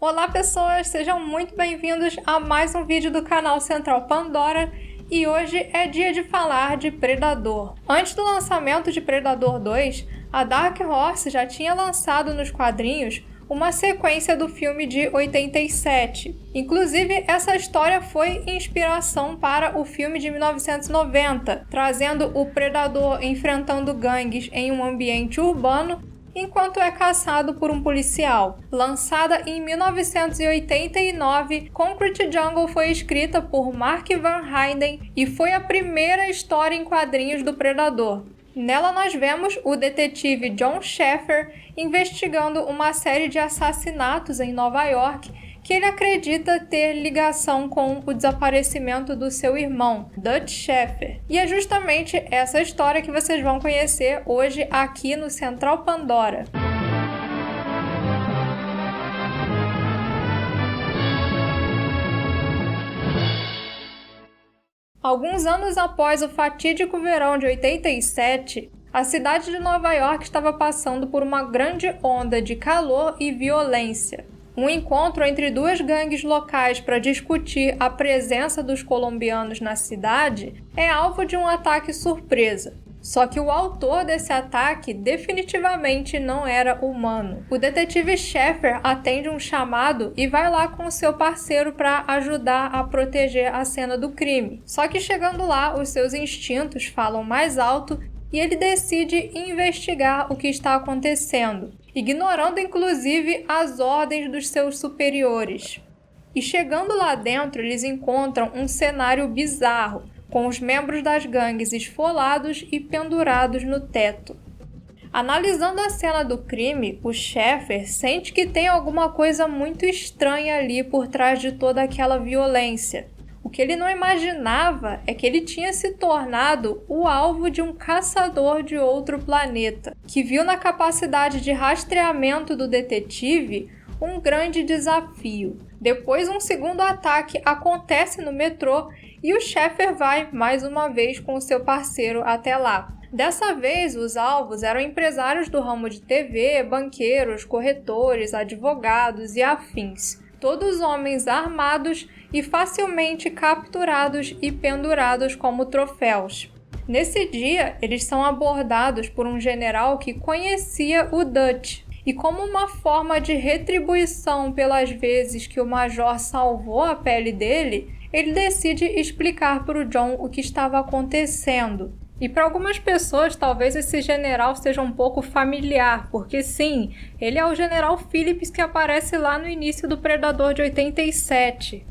Olá pessoas, sejam muito bem-vindos a mais um vídeo do canal Central Pandora e hoje é dia de falar de Predador. Antes do lançamento de Predador 2, a Dark Horse já tinha lançado nos quadrinhos uma sequência do filme de 87. Inclusive, essa história foi inspiração para o filme de 1990, trazendo o Predador enfrentando gangues em um ambiente urbano enquanto é caçado por um policial. Lançada em 1989, Concrete Jungle foi escrita por Mark Van Hyden e foi a primeira história em quadrinhos do Predador. Nela nós vemos o detetive John Sheffer investigando uma série de assassinatos em Nova York que ele acredita ter ligação com o desaparecimento do seu irmão, Dutch Sheffer. E é justamente essa história que vocês vão conhecer hoje aqui no Central Pandora. Alguns anos após o fatídico verão de 87, a cidade de Nova York estava passando por uma grande onda de calor e violência. Um encontro entre duas gangues locais para discutir a presença dos colombianos na cidade é alvo de um ataque surpresa. Só que o autor desse ataque definitivamente não era humano. O detetive Sheffer atende um chamado e vai lá com seu parceiro para ajudar a proteger a cena do crime. Só que chegando lá, os seus instintos falam mais alto e ele decide investigar o que está acontecendo, ignorando inclusive as ordens dos seus superiores. E chegando lá dentro, eles encontram um cenário bizarro, com os membros das gangues esfolados e pendurados no teto. Analisando a cena do crime, o Sheffer sente que tem alguma coisa muito estranha ali por trás de toda aquela violência. O que ele não imaginava é que ele tinha se tornado o alvo de um caçador de outro planeta, que viu na capacidade de rastreamento do detetive um grande desafio. Depois, um segundo ataque acontece no metrô e o Sheffer vai, mais uma vez, com seu parceiro até lá. Dessa vez, os alvos eram empresários do ramo de TV, banqueiros, corretores, advogados e afins. Todos homens armados e facilmente capturados e pendurados como troféus. Nesse dia, eles são abordados por um general que conhecia o Dutch, e como uma forma de retribuição pelas vezes que o major salvou a pele dele, ele decide explicar para o John o que estava acontecendo. E para algumas pessoas, talvez esse general seja um pouco familiar, porque sim, ele é o General Phillips que aparece lá no início do Predador de 87.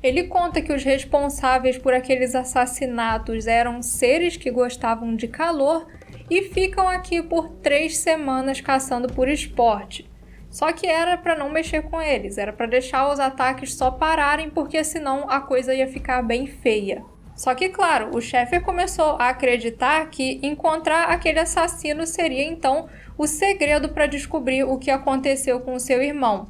Ele conta que os responsáveis por aqueles assassinatos eram seres que gostavam de calor e ficam aqui por 3 semanas caçando por esporte. Só que era para não mexer com eles, era para deixar os ataques só pararem, porque senão a coisa ia ficar bem feia. Só que, claro, o Sheffer começou a acreditar que encontrar aquele assassino seria, então, o segredo para descobrir o que aconteceu com o seu irmão.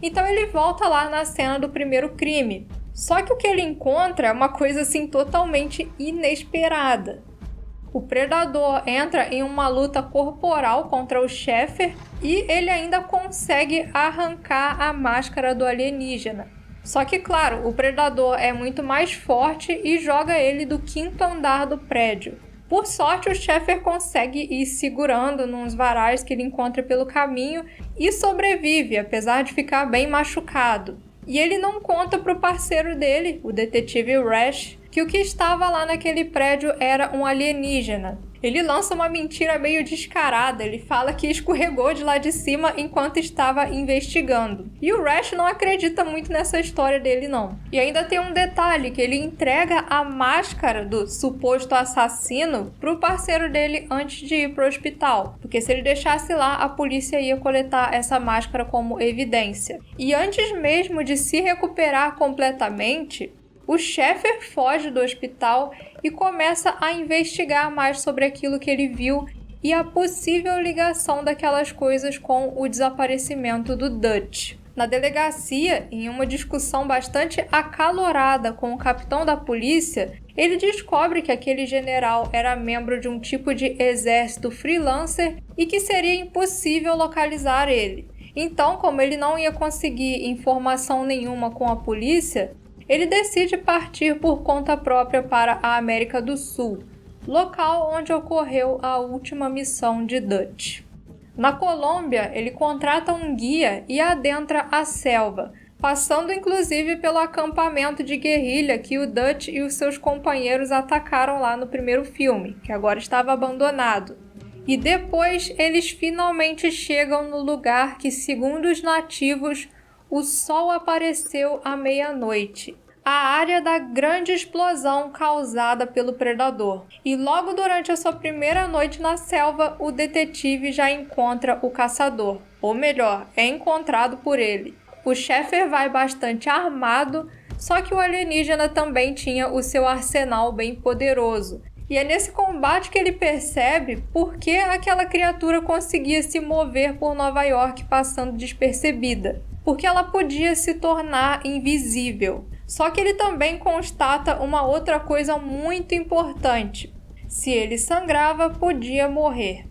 Então ele volta lá na cena do primeiro crime. Só que o que ele encontra é uma coisa, assim, totalmente inesperada. O Predador entra em uma luta corporal contra o Sheffer e ele ainda consegue arrancar a máscara do alienígena. Só que, claro, o Predador é muito mais forte e joga ele do 5º andar do prédio. Por sorte, o Sheffer consegue ir segurando nos varais que ele encontra pelo caminho e sobrevive, apesar de ficar bem machucado. E ele não conta para o parceiro dele, o detetive Rash, que o que estava lá naquele prédio era um alienígena. Ele lança uma mentira meio descarada, ele fala que escorregou de lá de cima enquanto estava investigando. E o Rash não acredita muito nessa história dele não. E ainda tem um detalhe, que ele entrega a máscara do suposto assassino pro parceiro dele antes de ir pro hospital. Porque se ele deixasse lá, a polícia ia coletar essa máscara como evidência. E antes mesmo de se recuperar completamente, o Sheffer foge do hospital e começa a investigar mais sobre aquilo que ele viu e a possível ligação daquelas coisas com o desaparecimento do Dutch. Na delegacia, em uma discussão bastante acalorada com o capitão da polícia, ele descobre que aquele general era membro de um tipo de exército freelancer e que seria impossível localizar ele. Então, como ele não ia conseguir informação nenhuma com a polícia, ele decide partir por conta própria para a América do Sul, local onde ocorreu a última missão de Dutch. Na Colômbia, ele contrata um guia e adentra a selva, passando inclusive pelo acampamento de guerrilha que o Dutch e os seus companheiros atacaram lá no primeiro filme, que agora estava abandonado. E depois eles finalmente chegam no lugar que, segundo os nativos, o sol apareceu à meia-noite, a área da grande explosão causada pelo predador. E logo durante a sua primeira noite na selva, o detetive já encontra o caçador, ou melhor, é encontrado por ele. O Sheffer vai bastante armado, só que o alienígena também tinha o seu arsenal bem poderoso. E é nesse combate que ele percebe por que aquela criatura conseguia se mover por Nova York passando despercebida. Porque ela podia se tornar invisível. Só que ele também constata uma outra coisa muito importante. Se ele sangrava, podia morrer.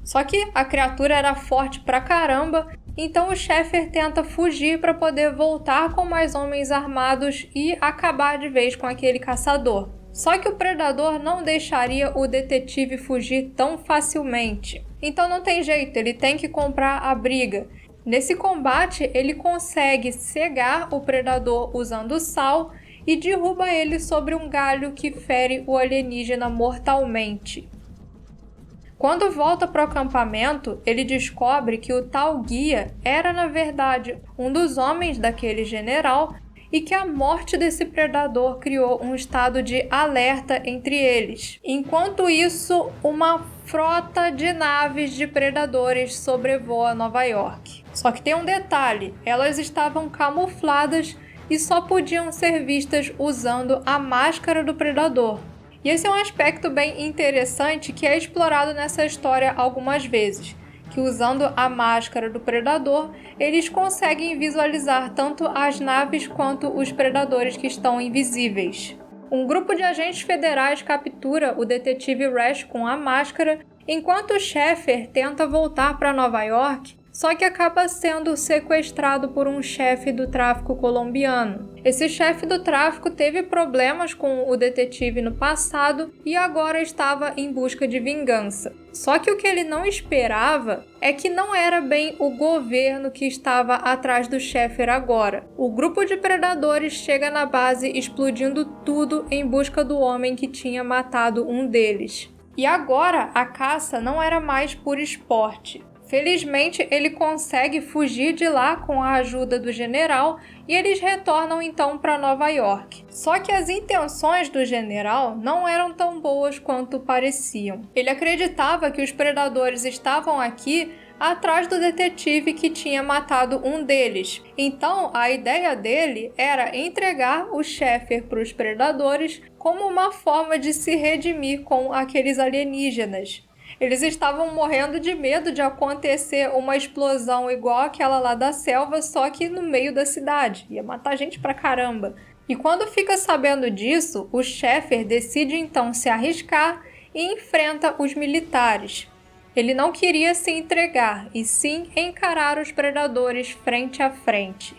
Só que a criatura era forte pra caramba, então o Sheffer tenta fugir para poder voltar com mais homens armados e acabar de vez com aquele caçador. Só que o predador não deixaria o detetive fugir tão facilmente. Então não tem jeito, ele tem que comprar a briga. Nesse combate, ele consegue cegar o predador usando sal e derruba ele sobre um galho que fere o alienígena mortalmente. Quando volta para o acampamento, ele descobre que o tal guia era, na verdade, um dos homens daquele general e que a morte desse predador criou um estado de alerta entre eles. Enquanto isso, uma frota de naves de predadores sobrevoa Nova York. Só que tem um detalhe, elas estavam camufladas e só podiam ser vistas usando a máscara do predador. E esse é um aspecto bem interessante que é explorado nessa história algumas vezes, que usando a máscara do predador, eles conseguem visualizar tanto as naves quanto os predadores que estão invisíveis. Um grupo de agentes federais captura o detetive Rash com a máscara, enquanto o Sheffer tenta voltar para Nova York, só que acaba sendo sequestrado por um chefe do tráfico colombiano. Esse chefe do tráfico teve problemas com o detetive no passado e agora estava em busca de vingança. Só que o que ele não esperava é que não era bem o governo que estava atrás do Sheffer agora. O grupo de predadores chega na base explodindo tudo em busca do homem que tinha matado um deles. E agora a caça não era mais por esporte. Felizmente, ele consegue fugir de lá com a ajuda do general e eles retornam então para Nova York. Só que as intenções do general não eram tão boas quanto pareciam. Ele acreditava que os predadores estavam aqui atrás do detetive que tinha matado um deles. Então, a ideia dele era entregar o Sheffer para os predadores como uma forma de se redimir com aqueles alienígenas. Eles estavam morrendo de medo de acontecer uma explosão igual aquela lá da selva, só que no meio da cidade. Ia matar gente pra caramba. E quando fica sabendo disso, o Sheffer decide então se arriscar e enfrenta os militares. Ele não queria se entregar, e sim encarar os predadores frente a frente.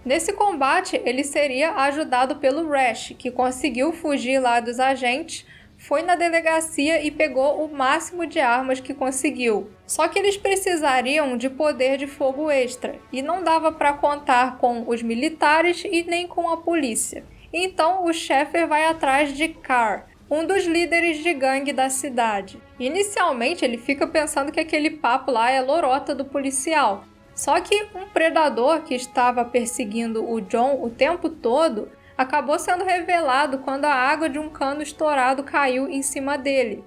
Nesse combate, ele seria ajudado pelo Rash, que conseguiu fugir lá dos agentes, foi na delegacia e pegou o máximo de armas que conseguiu. Só que eles precisariam de poder de fogo extra, e não dava para contar com os militares e nem com a polícia. Então o Sheffer vai atrás de Carr, um dos líderes de gangue da cidade. Inicialmente ele fica pensando que aquele papo lá é lorota do policial. Só que um predador que estava perseguindo o John o tempo todo acabou sendo revelado quando a água de um cano estourado caiu em cima dele.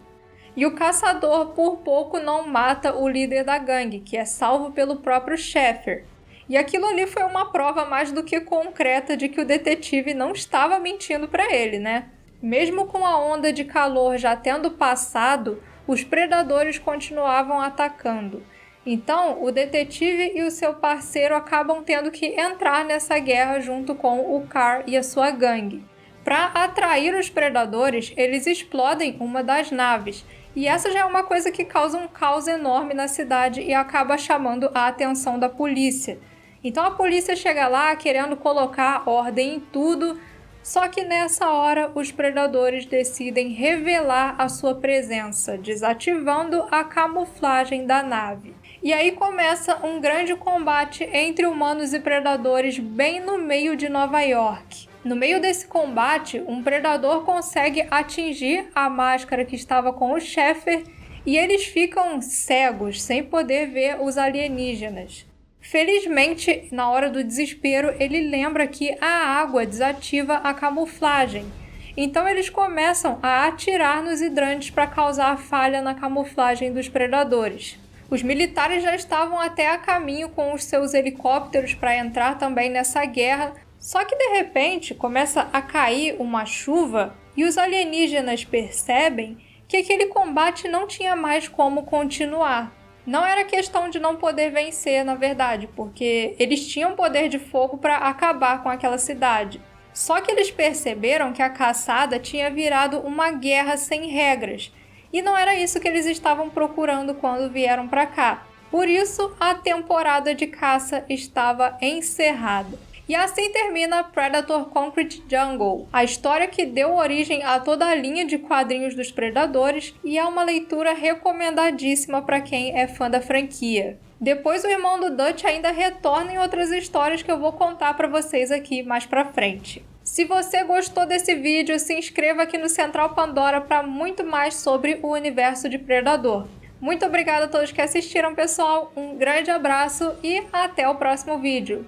E o caçador por pouco não mata o líder da gangue, que é salvo pelo próprio Sheffer. E aquilo ali foi uma prova mais do que concreta de que o detetive não estava mentindo para ele, né? Mesmo com a onda de calor já tendo passado, os predadores continuavam atacando. Então, o detetive e o seu parceiro acabam tendo que entrar nessa guerra junto com o Carr e a sua gangue. Para atrair os predadores, eles explodem uma das naves, E essa já é uma coisa que causa um caos enorme na cidade e acaba chamando a atenção da polícia. Então a polícia chega lá querendo colocar ordem em tudo, só que nessa hora os predadores decidem revelar a sua presença, desativando a camuflagem da nave. E aí começa um grande combate entre humanos e predadores bem no meio de Nova York. No meio desse combate, um predador consegue atingir a máscara que estava com o Sheffer e eles ficam cegos, sem poder ver os alienígenas. Felizmente, na hora do desespero, ele lembra que a água desativa a camuflagem. Então eles começam a atirar nos hidrantes para causar falha na camuflagem dos predadores. Os militares já estavam até a caminho com os seus helicópteros para entrar também nessa guerra, só que de repente começa a cair uma chuva e os alienígenas percebem que aquele combate não tinha mais como continuar. Não era questão de não poder vencer, na verdade, porque eles tinham poder de fogo para acabar com aquela cidade. Só que eles perceberam que a caçada tinha virado uma guerra sem regras, e não era isso que eles estavam procurando quando vieram para cá. Por isso, a temporada de caça estava encerrada. E assim termina Predator Concrete Jungle, a história que deu origem a toda a linha de quadrinhos dos Predadores e é uma leitura recomendadíssima para quem é fã da franquia. Depois o irmão do Dutch ainda retorna em outras histórias que eu vou contar para vocês aqui mais pra frente. Se você gostou desse vídeo, se inscreva aqui no Central Pandora para muito mais sobre o universo de Predador. Muito obrigada a todos que assistiram, pessoal, um grande abraço e até o próximo vídeo.